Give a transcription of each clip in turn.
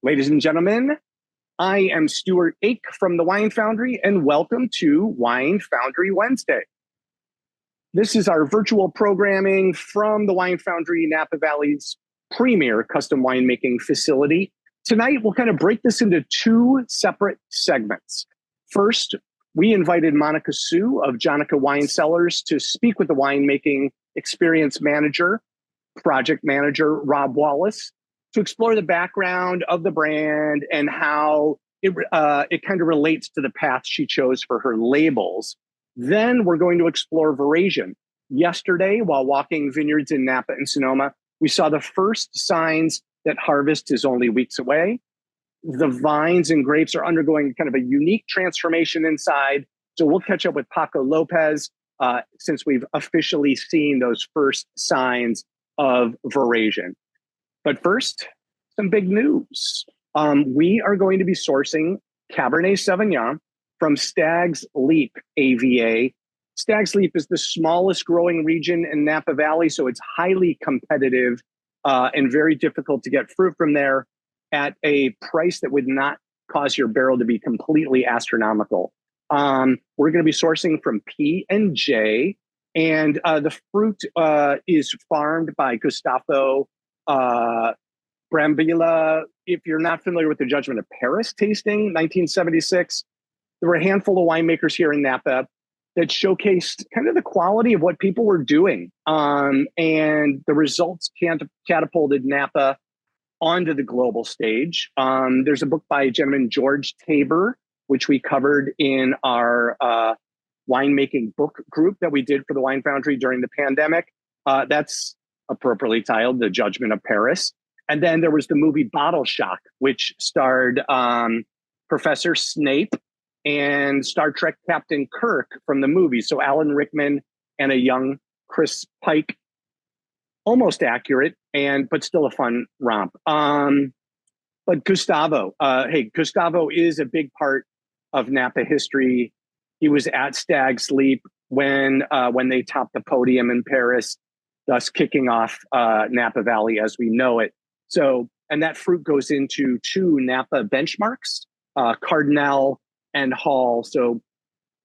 Ladies and gentlemen, I am Stuart Ake from the Wine Foundry, and welcome to Wine Foundry Wednesday. This is our virtual programming from the Wine Foundry, Napa Valley's premier custom winemaking facility. Tonight, we'll kind of break this into two separate segments. First, we invited Monica Hsu of Jonica Wine Cellars to speak with the winemaking experience manager, project manager, Rob Wallace, to explore the background of the brand and how it kind of relates to the path she chose for her labels. Then we're going to explore Veraison. Yesterday, while walking vineyards in Napa and Sonoma, we saw the first signs that harvest is only weeks away. The vines and grapes are undergoing kind of a unique transformation inside. So we'll catch up with Paco Lopez since we've officially seen those first signs of Veraison. But first, some big news. We are going to be sourcing Cabernet Sauvignon from Stag's Leap AVA. Stag's Leap is the smallest growing region in Napa Valley, so it's highly competitive and very difficult to get fruit from there at a price that would not cause your barrel to be completely astronomical. We're going to be sourcing from P&J, and the fruit is farmed by Gustavo Brambilla. If you're not familiar with the Judgment of Paris tasting, 1976, there were a handful of winemakers here in Napa that showcased kind of the quality of what people were doing. And the results catapulted Napa onto the global stage. There's a book by a gentleman, George Tabor, which we covered in our winemaking book group that we did for the Wine Foundry during the pandemic. That's appropriately titled The Judgment of Paris. And then there was the movie Bottle Shock, which starred Professor Snape and Star Trek Captain Kirk from the movie. So Alan Rickman and a young Chris Pike, almost accurate, but still a fun romp. But Gustavo, Gustavo is a big part of Napa history. He was at Stag's Leap when they topped the podium in Paris, thus kicking off Napa Valley as we know it. So, and that fruit goes into two Napa benchmarks, Cardinal and Hall. So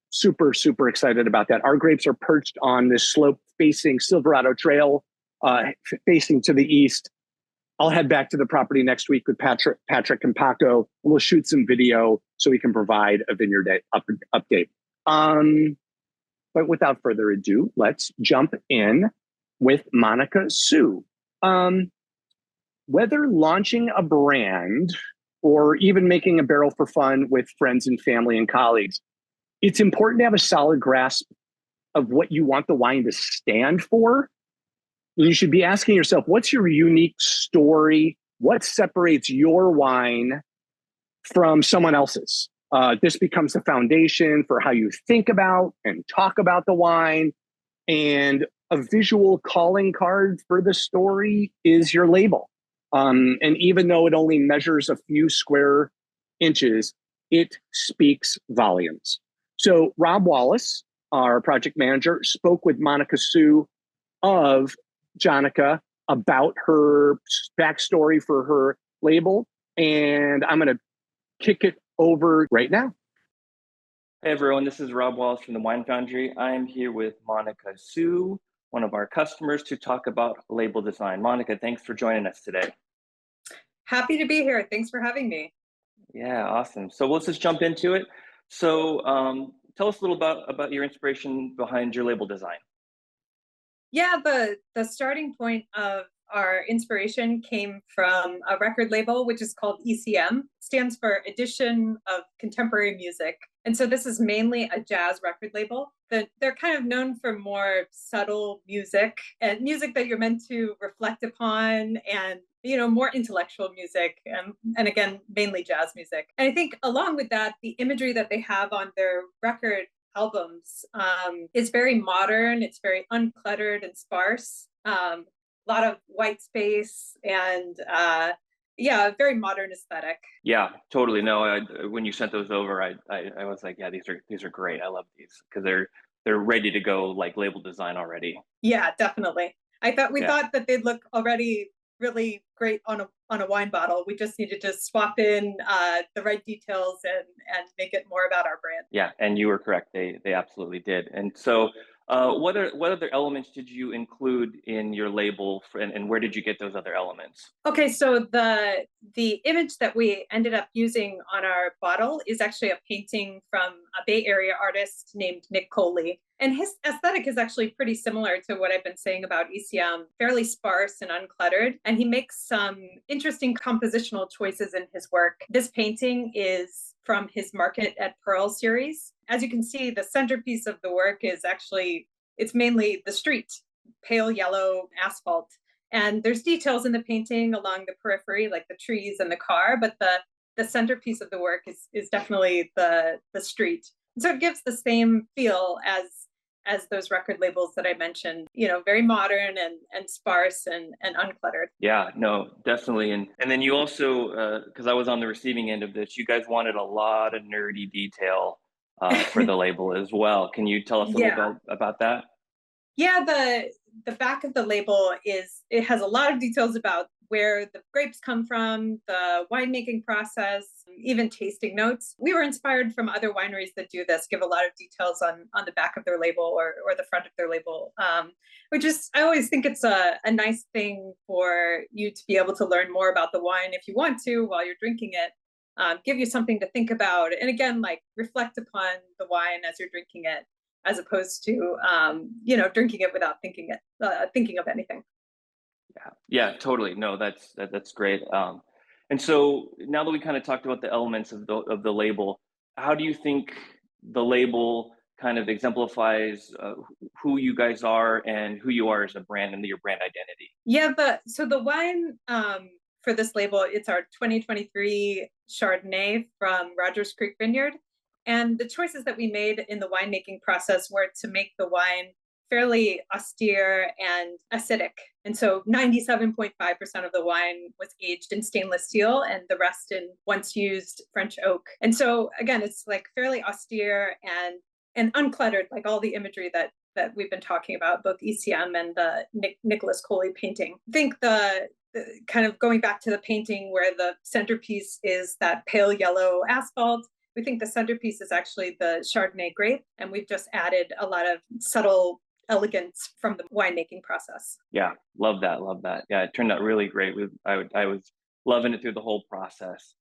super, super excited about that. Our grapes are perched on this slope facing Silverado Trail, facing to the east. I'll head back to the property next week with Patrick and Paco, and we'll shoot some video so we can provide a vineyard update. But without further ado, let's jump in with Monica Hsu. Whether launching a brand or even making a barrel for fun with friends and family and colleagues, it's important to have a solid grasp of what you want the wine to stand for. You should be asking yourself, what's your unique story? What separates your wine from someone else's? This becomes the foundation for how you think about and talk about the wine. And a visual calling card for the story is your label. And even though it only measures a few square inches, it speaks volumes. So Rob Wallace, our project manager, spoke with Monica Hsu of Jonica about her backstory for her label. And I'm going to kick it over right now. Hey everyone, this is Rob Wallace from the Wine Foundry. I'm here with Monica Hsu, one of our customers, to talk about label design. Monica, thanks for joining us today. Happy to be here. Thanks for having me. Yeah, awesome. So let's just jump into it. So tell us a little about your inspiration behind your label design. Yeah, the starting point of our inspiration came from a record label, which is called ECM, stands for Edition of Contemporary Music. And so this is mainly a jazz record label. They're kind of known for more subtle music and music that you're meant to reflect upon and, more intellectual music and again, mainly jazz music. And I think along with that, the imagery that they have on their record albums is very modern. It's very uncluttered and sparse. A lot of white space and a very modern aesthetic. Yeah, totally. No, when you sent those over, I was like, yeah, these are great. I love these because they're ready to go, like label design already. Yeah, definitely. We thought that they'd look already really great on a wine bottle. We just needed to swap in the right details and make it more about our brand. Yeah, and you were correct. They absolutely did. And so, what other elements did you include in your label, and where did you get those other elements? Okay, so the image that we ended up using on our bottle is actually a painting from a Bay Area artist named Nick Coley. And his aesthetic is actually pretty similar to what I've been saying about ECM, fairly sparse and uncluttered. And he makes some interesting compositional choices in his work. This painting is from his Market at Pearl series. As you can see, the centerpiece of the work is actually, it's mainly the street, pale yellow asphalt. And there's details in the painting along the periphery, like the trees and the car, but the centerpiece of the work is definitely the street. And so it gives the same feel as those record labels that I mentioned, very modern and sparse and uncluttered. Yeah, no, definitely. And then you also, because I was on the receiving end of this, you guys wanted a lot of nerdy detail for the label as well. Can you tell us a little bit about that? Yeah, the back of the label it has a lot of details about where the grapes come from, the winemaking process, even tasting notes. We were inspired from other wineries that do this, give a lot of details on the back of their label or the front of their label, which is, I always think it's a nice thing for you to be able to learn more about the wine if you want to while you're drinking it, give you something to think about. And again, like reflect upon the wine as you're drinking it, as opposed to, drinking it without thinking of anything. Yeah, totally. No, that's great. And so now that we kind of talked about the elements of the label, how do you think the label kind of exemplifies who you guys are and who you are as a brand and your brand identity? Yeah, so the wine for this label, it's our 2023 Chardonnay from Rogers Creek Vineyard. And the choices that we made in the winemaking process were to make the wine fairly austere and acidic. And so 97.5% of the wine was aged in stainless steel and the rest in once used French oak. And so again, it's like fairly austere and uncluttered, like all the imagery that we've been talking about, both ECM and the Nicholas Coley painting. I think the kind of going back to the painting where the centerpiece is that pale yellow asphalt, we think the centerpiece is actually the Chardonnay grape, and we've just added a lot of subtle elegance from the winemaking process. Yeah, love that. Yeah, it turned out really great. I was loving it through the whole process.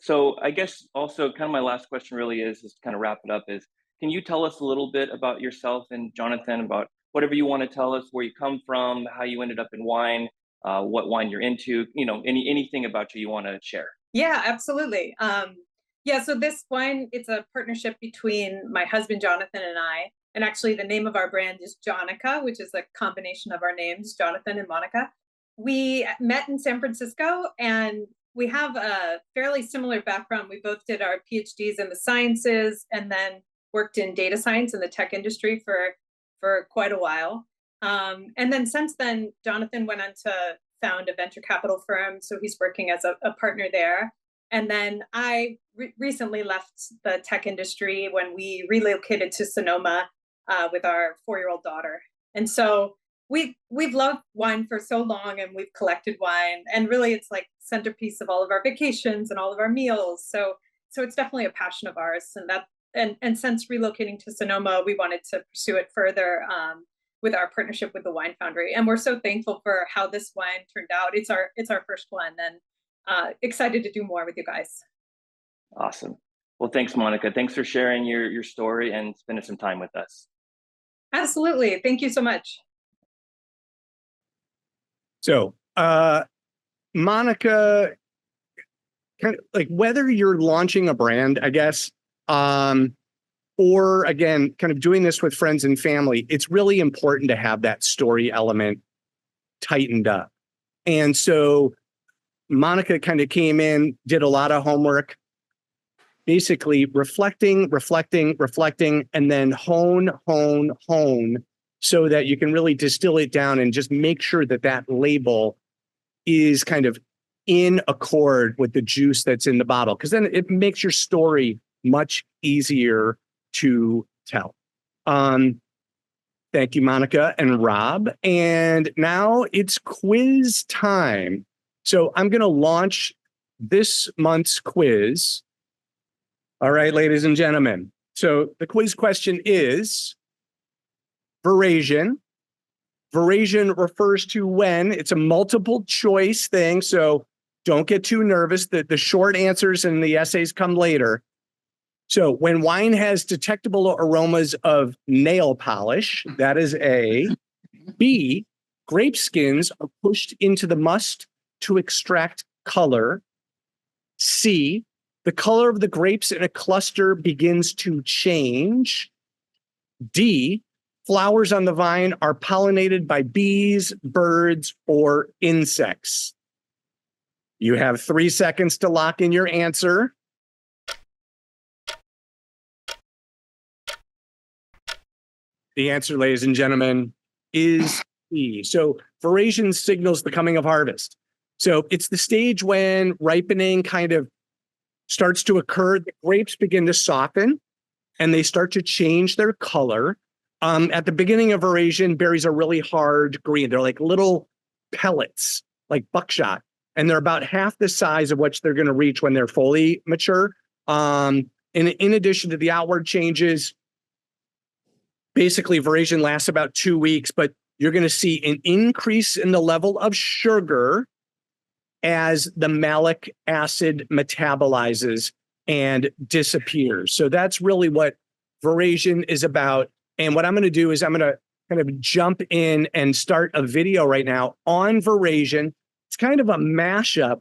So I guess also kind of my last question really is to kind of wrap it up is, can you tell us a little bit about yourself and Jonathan, about whatever you want to tell us, where you come from, how you ended up in wine, what wine you're into, anything about you want to share? Yeah, absolutely. So this wine, it's a partnership between my husband, Jonathan, and I. And actually the name of our brand is Jonica, which is a combination of our names, Jonathan and Monica. We met in San Francisco and we have a fairly similar background. We both did our PhDs in the sciences and then worked in data science in the tech industry for quite a while. And then since then, Jonathan went on to found a venture capital firm. So he's working as a partner there. And then I recently left the tech industry when we relocated to Sonoma with our 4-year-old daughter. And so we've loved wine for so long and we've collected wine. And really it's like centerpiece of all of our vacations and all of our meals. So it's definitely a passion of ours. And since relocating to Sonoma, we wanted to pursue it further with our partnership with the Wine Foundry. And we're so thankful for how this wine turned out. It's our first one, and excited to do more with you guys. Awesome. Well, thanks, Monica. Thanks for sharing your story and spending some time with us. Absolutely. Thank you so much. So, Monica, kind of like whether you're launching a brand, I guess, or again, kind of doing this with friends and family, it's really important to have that story element tightened up. And so Monica kind of came in, did a lot of homework, basically reflecting, and then hone, so that you can really distill it down and just make sure that that label is kind of in accord with the juice that's in the bottle. Because then it makes your story much easier to tell. And Thank you, Monica and Rob. And now it's quiz time. So I'm going to launch this month's quiz. All right, ladies and gentlemen. So the quiz question is Veraison. Veraison refers to when. It's a multiple choice thing, so don't get too nervous. The short answers and the essays come later. So when wine has detectable aromas of nail polish, that is A. B, grape skins are pushed into the must to extract color. C, the color of the grapes in a cluster begins to change. D, flowers on the vine are pollinated by bees, birds, or insects. You have 3 seconds to lock in your answer. The answer, ladies and gentlemen, is C. So veraison signals the coming of harvest. So it's the stage when ripening kind of starts to occur. The grapes begin to soften and they start to change their color. At the beginning of veraison, berries are really hard green. They're like little pellets, like buckshot. And they're about half the size of what they're going to reach when they're fully mature. And in addition to the outward changes, basically veraison lasts about 2 weeks, but you're going to see an increase in the level of sugar as the malic acid metabolizes and disappears. So that's really what veraison is about. And what I'm going to do is I'm going to kind of jump in and start a video right now on veraison. It's kind of a mashup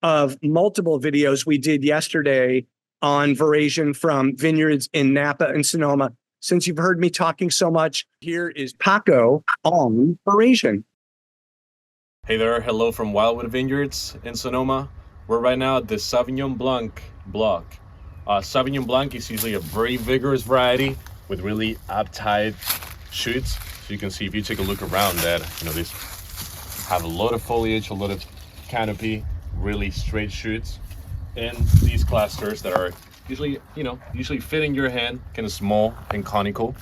of multiple videos we did yesterday on veraison from Vineyards in Napa and Sonoma. Since you've heard me talking so much, here is Paco on veraison. Hey there, hello from Wildwood Vineyards in Sonoma. We're right now at the Sauvignon Blanc block. Sauvignon Blanc is usually a very vigorous variety with really uptight shoots. So you can see if you take a look around that, these have a lot of foliage, a lot of canopy, really straight shoots. And these clusters that are usually fit in your hand, kind of small and conical.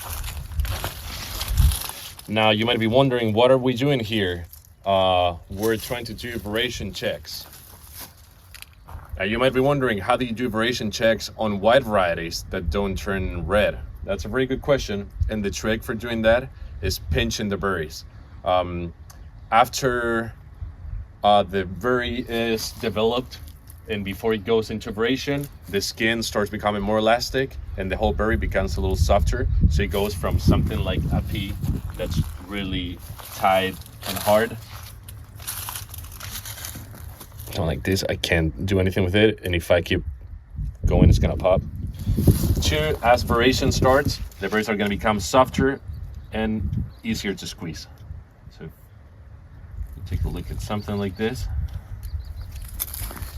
Now you might be wondering, what are we doing here? We're trying to do veraison checks. Now you might be wondering, how do you do veraison checks on white varieties that don't turn red? That's a very good question. And the trick for doing that is pinching the berries. After the berry is developed and before it goes into veraison, the skin starts becoming more elastic and the whole berry becomes a little softer. So it goes from something like a pea that's really tight and hard. Like this, I can't do anything with it, and if I keep going, it's gonna pop. 2, as veraison starts, the berries are gonna become softer and easier to squeeze. So take a look at something like this.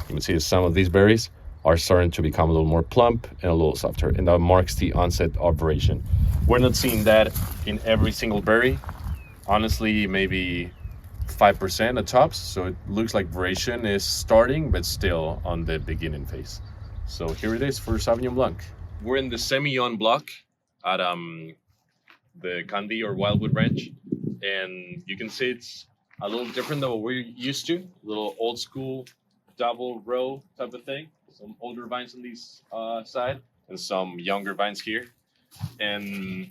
You can see some of these berries are starting to become a little more plump and a little softer, and that marks the onset of veraison. We're not seeing that in every single berry. Honestly, maybe 5% at tops, so it looks like veraison is starting, but still on the beginning phase. So here it is for Sauvignon Blanc. We're in the Semillon block at the Candy or Wildwood Ranch, and you can see it's a little different than what we're used to. A little old school double row type of thing. Some older vines on this side and some younger vines here. And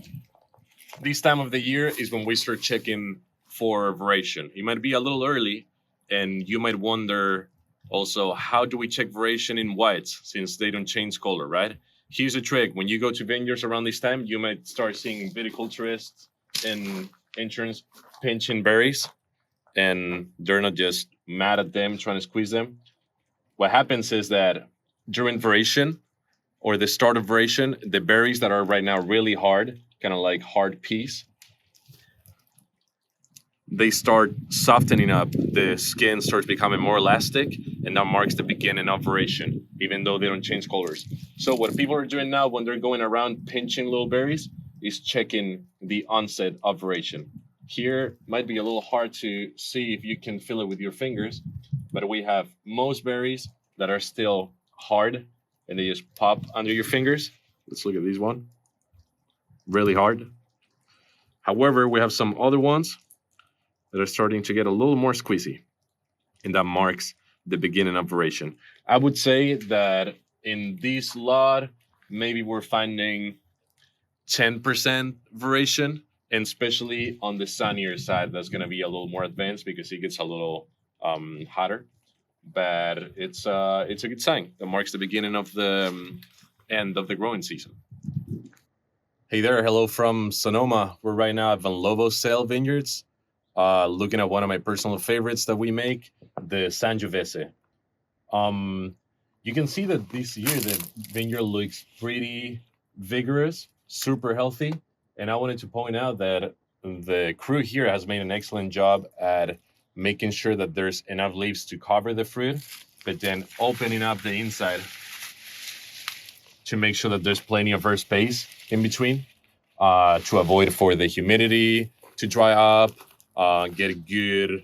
this time of the year is when we start checking for veraison. It might be a little early, and you might wonder also, how do we check veraison in whites since they don't change color, right? Here's a trick. When you go to vineyards around this time, you might start seeing viticulturists and interns pinching berries, and they're not just mad at them trying to squeeze them. What happens is that during veraison or the start of veraison, the berries that are right now really hard, kind of like hard peas, they start softening up. The skin starts becoming more elastic, and that marks the beginning of veraison, even though they don't change colors. So what people are doing now when they're going around pinching little berries is checking the onset of veraison. Here might be a little hard to see if you can feel it with your fingers, but we have most berries that are still hard and they just pop under your fingers. Let's look at this one. Really hard. However, we have some other ones that are starting to get a little more squeezy, and that marks the beginning of Veraison. I would say that in this lot, maybe we're finding 10% Veraison, and especially on the sunnier side, that's going to be a little more advanced because it gets a little hotter. But it's a good sign. That marks the beginning of the end of the growing season. Hey there, hello from Sonoma. We're right now at Lobo Vineyards, looking at one of my personal favorites that we make, the Sangiovese. You can see that this year the vineyard looks pretty vigorous, super healthy, and I wanted to point out that the crew here has made an excellent job at making sure that there's enough leaves to cover the fruit, but then opening up the inside to make sure that there's plenty of air space in between, to avoid for the humidity to dry up, get a good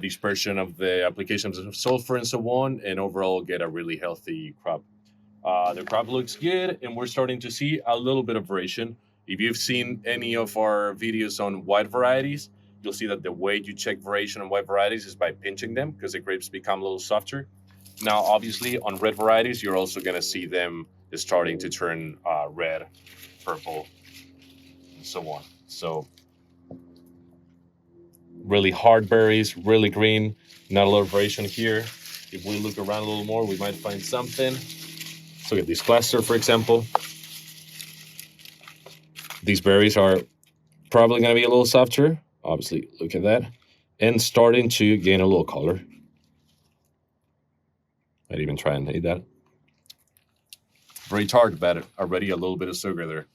dispersion of the applications of sulfur and so on, and overall get a really healthy crop. The crop looks good, and we're starting to see a little bit of Veraison. If you've seen any of our videos on white varieties, you'll see that the way you check Veraison on white varieties is by pinching them, because the grapes become a little softer. Now, obviously, on red varieties, you're also going to see them starting to turn red, purple, and so on. So really hard berries, really green, not a lot of Veraison here. If we look around a little more, we might find something. Let's look at this cluster, for example. These berries are probably going to be a little softer. Obviously, look at that. And starting to gain a little color. I'd even try and eat that. Very tart, but already a little bit of sugar there.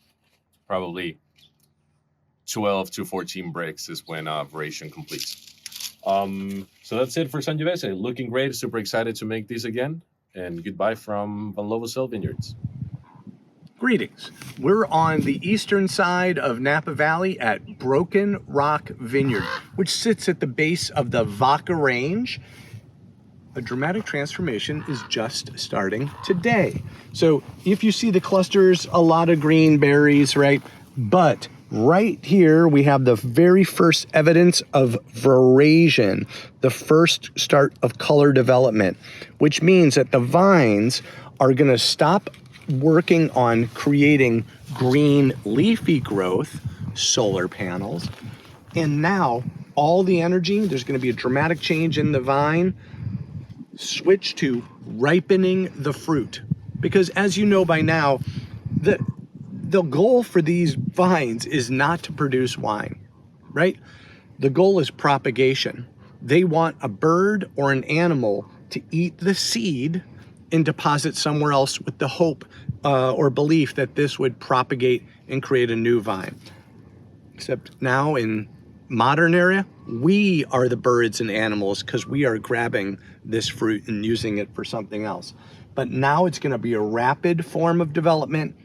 Probably 12 to 14 bricks is when Veraison completes. So that's it for Sangiovese. Looking great. Super excited to make these again. And goodbye from Lobo Vineyards. Greetings. We're on the eastern side of Napa Valley at Broken Rock Vineyard, which sits at the base of the Vaca Range. A dramatic transformation is just starting today. So if you see the clusters, a lot of green berries, right? But right here, we have the very first evidence of veraison, the first start of color development, which means that the vines are going to stop working on creating green leafy growth, solar panels. And now all the energy, there's going to be a dramatic change in the vine, switch to ripening the fruit. Because as you know by now, the goal for these vines is not to produce wine, right? The goal is propagation. They want a bird or an animal to eat the seed and deposit somewhere else with the hope or belief that this would propagate and create a new vine. Except now in modern era, we are the birds and animals because we are grabbing this fruit and using it for something else. But now it's going to be a rapid form of development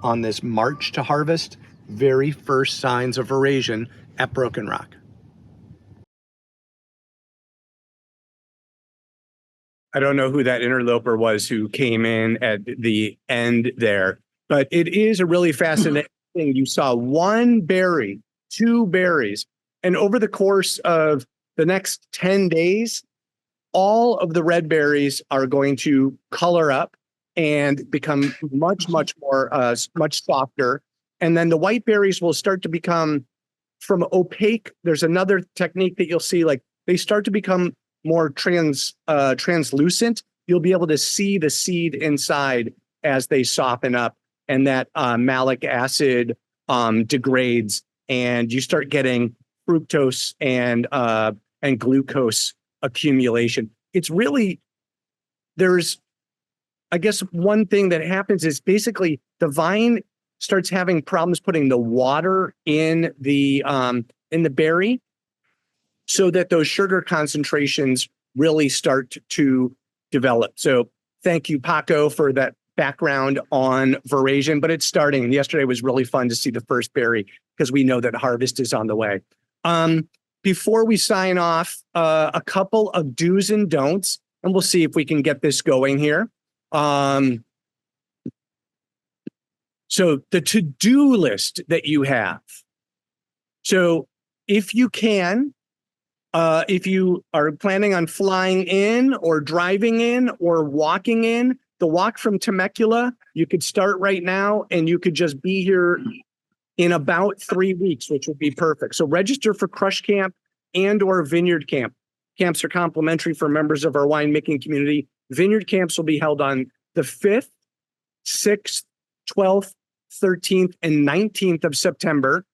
on this march to harvest, very first signs of veraison at Broken Rock. I don't know who that interloper was who came in at the end there, but it is a really fascinating thing. You saw one berry, two berries, and over the course of the next 10 days, all of the red berries are going to color up and become much more, much softer. And then the white berries will start to become from opaque. There's another technique that you'll see, like they start to become more translucent. You'll be able to see the seed inside as they soften up, and that malic acid degrades, and you start getting fructose and glucose accumulation. It's really, there's, I guess one thing that happens is basically the vine starts having problems putting the water in the berry, so that those sugar concentrations really start to develop. So thank you, Paco, for that background on veraison, but it's starting. Yesterday was really fun to see the first berry because we know that harvest is on the way. Before we sign off, a couple of do's and don'ts, and we'll see if we can get this going here. So the to-do list that you have, So if you can, if you are planning on flying in or driving in or walking in, the walk from Temecula, you could start right now and you could just be here in about 3 weeks, which would be perfect. So register for Crush Camp and or Vineyard Camp. Camps are complimentary for members of our winemaking community. Vineyard camps will be held on the 5th, 6th, 12th, 13th, and 19th of September.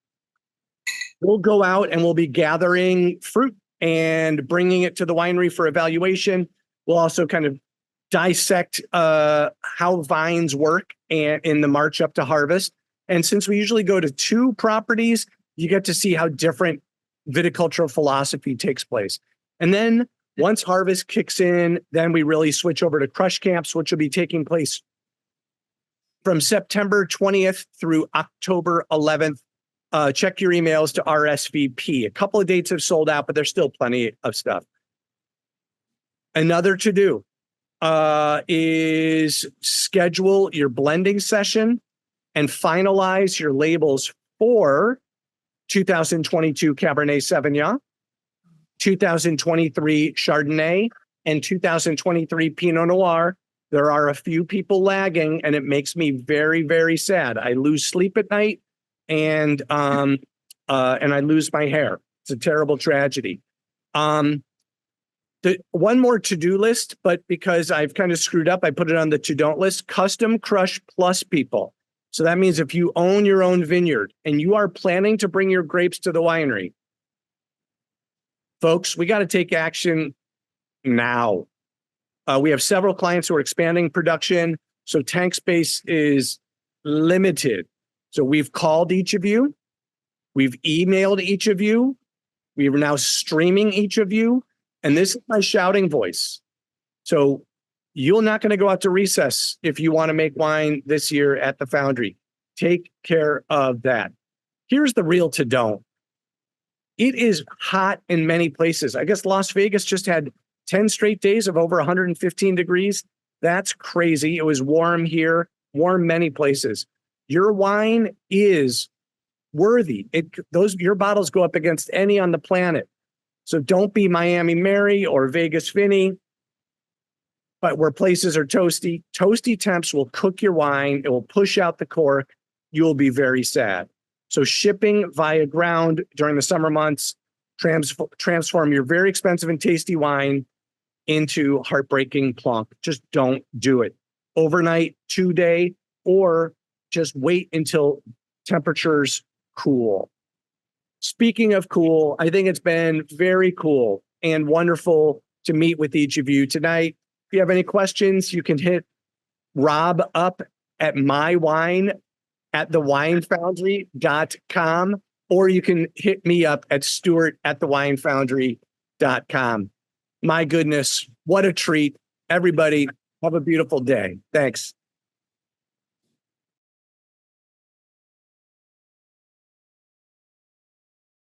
We'll go out and we'll be gathering fruit and bringing it to the winery for evaluation. We'll also kind of dissect how vines work and in the march up to harvest. And since we usually go to 2 properties, you get to see how different viticultural philosophy takes place. And then once harvest kicks in, then we really switch over to crush camps, which will be taking place from September 20th through October 11th. Check your emails to RSVP. A couple of dates have sold out, but there's still plenty of stuff. Another to do is schedule your blending session and finalize your labels for 2022 Cabernet Sauvignon, 2023 Chardonnay, and 2023 Pinot Noir. There are a few people lagging, and it makes me very, very sad. I lose sleep at night, and I lose my hair. It's a terrible tragedy. The one more to-do list, but because I've kind of screwed up, I put it on the to-don't list. Custom Crush Plus people. So that means if you own your own vineyard and you are planning to bring your grapes to the winery, folks, we got to take action now. We have several clients who are expanding production, so tank space is limited. So we've called each of you. We've emailed each of you. We are now streaming each of you. And this is my shouting voice. So you're not going to go out to recess if you want to make wine this year at the Foundry. Take care of that. Here's the real to don't. It is hot in many places. I guess Las Vegas just had 10 straight days of over 115 degrees. That's crazy. It was warm here, warm many places. Your wine is worthy. Your bottles go up against any on the planet. So don't be Miami Mary or Vegas Vinny, but where places are toasty. Toasty temps will cook your wine. It will push out the cork. You will be very sad. So shipping via ground during the summer months transform your very expensive and tasty wine into heartbreaking plunk. Just don't do it. Overnight, 2-day, or just wait until temperatures cool. Speaking of cool, I think it's been very cool and wonderful to meet with each of you tonight. If you have any questions, you can hit Rob up at mywine@thewinefoundry.com, or you can hit me up at Stuart@thewinefoundry.com. My goodness, what a treat. Everybody, have a beautiful day. Thanks.